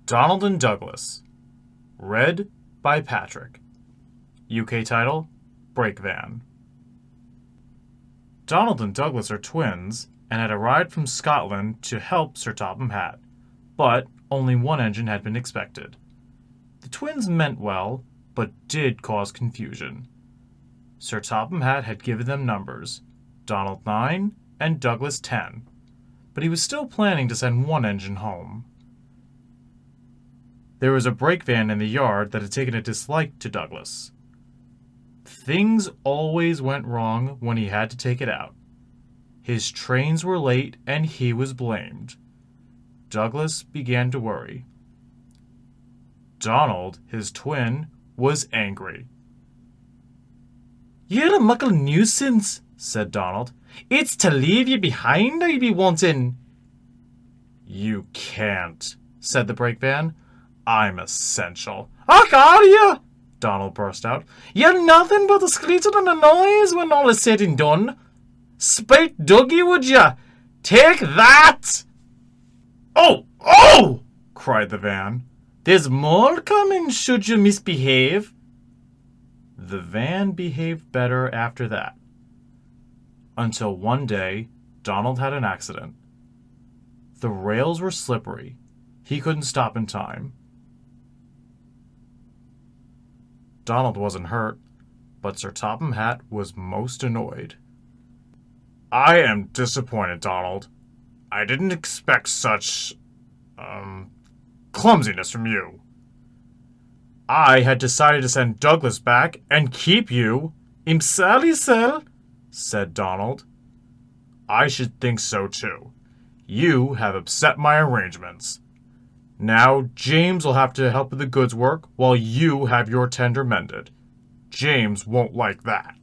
Donald and Douglas. Read by Patryk. UK title, Brake Van. Donald and Douglas are twins and had arrived from Scotland to help Sir Topham Hatt, but only one engine had been expected. The twins meant well, but did cause confusion. Sir Topham Hatt had given them numbers, Donald 9 and Douglas 10, but he was still planning to send one engine home. There was a brake van in the yard that had taken a dislike to Douglas. Things always went wrong when he had to take it out. His trains were late and he was blamed. Douglas began to worry. Donald, his twin, was angry. "You're a muckle nuisance," said Donald. "It's to leave you behind I be wanting." "You can't," said the brake van. "I'm essential." "Och, are you?" Donald burst out. "You're nothing but a skeleton and a noise when all is said and done. Spite Dougie, would ya? Take that!" "Oh! Oh!" cried the van. "There's more coming should you misbehave." The van behaved better after that. Until one day, Donald had an accident. The rails were slippery. He couldn't stop in time. Donald wasn't hurt, but Sir Topham Hatt was most annoyed. "I am disappointed, Donald. I didn't expect such, clumsiness from you. I had decided to send Douglas back and keep you." "Im Sally sell," said Donald. "I should think so too. You have upset my arrangements. Now James will have to help with the goods work while you have your tender mended. James won't like that."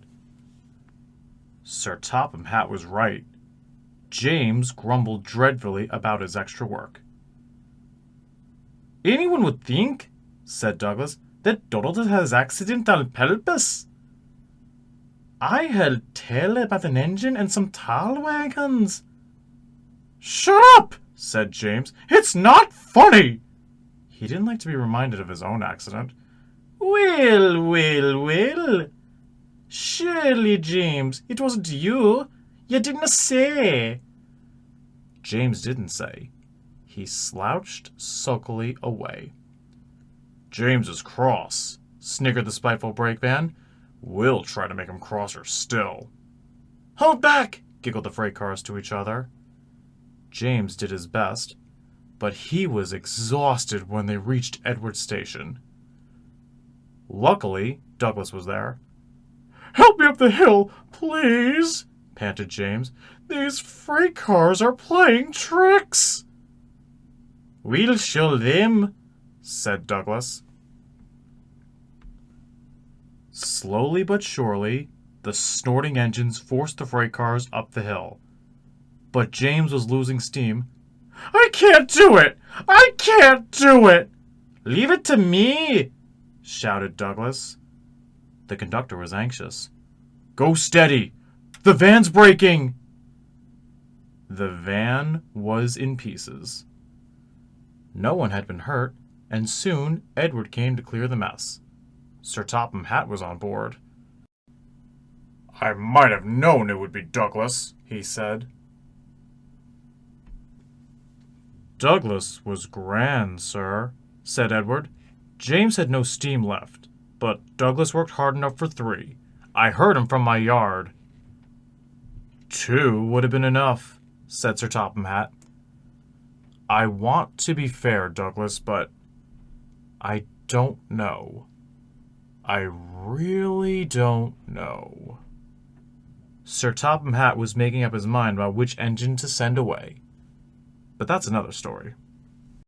Sir Topham Hatt was right. James grumbled dreadfully about his extra work. "Anyone would think," said Douglas, "that Donald has accidental purpose. I heard tell about an engine and some tall wagons." "Shut up!" said James. "It's not funny." He didn't like to be reminded of his own accident. Well. Surely, James, it wasn't you. You didn't say." James didn't say. He slouched sulkily away. "James is cross," sniggered the spiteful brake van. "We'll try to make him crosser still." "Hold back!" giggled the freight cars to each other. James did his best, but he was exhausted when they reached Edward Station. Luckily, Douglas was there. "Help me up the hill, please," panted James. "These freight cars are playing tricks." "We'll show them," said Douglas. Slowly but surely, the snorting engines forced the freight cars up the hill. But James was losing steam. "I can't do it! I can't do it!" "Leave it to me!" shouted Douglas. The conductor was anxious. "Go steady! The van's breaking!" The van was in pieces. No one had been hurt, and soon Edward came to clear the mess. Sir Topham Hatt was on board. "I might have known it would be Douglas," he said. "Douglas was grand, sir," said Edward. "James had no steam left, but Douglas worked hard enough for 3. I heard him from my yard." "2 would have been enough," said Sir Topham Hatt. "I want to be fair, Douglas, but I don't know. I really don't know." Sir Topham Hatt was making up his mind about which engine to send away. But that's another story.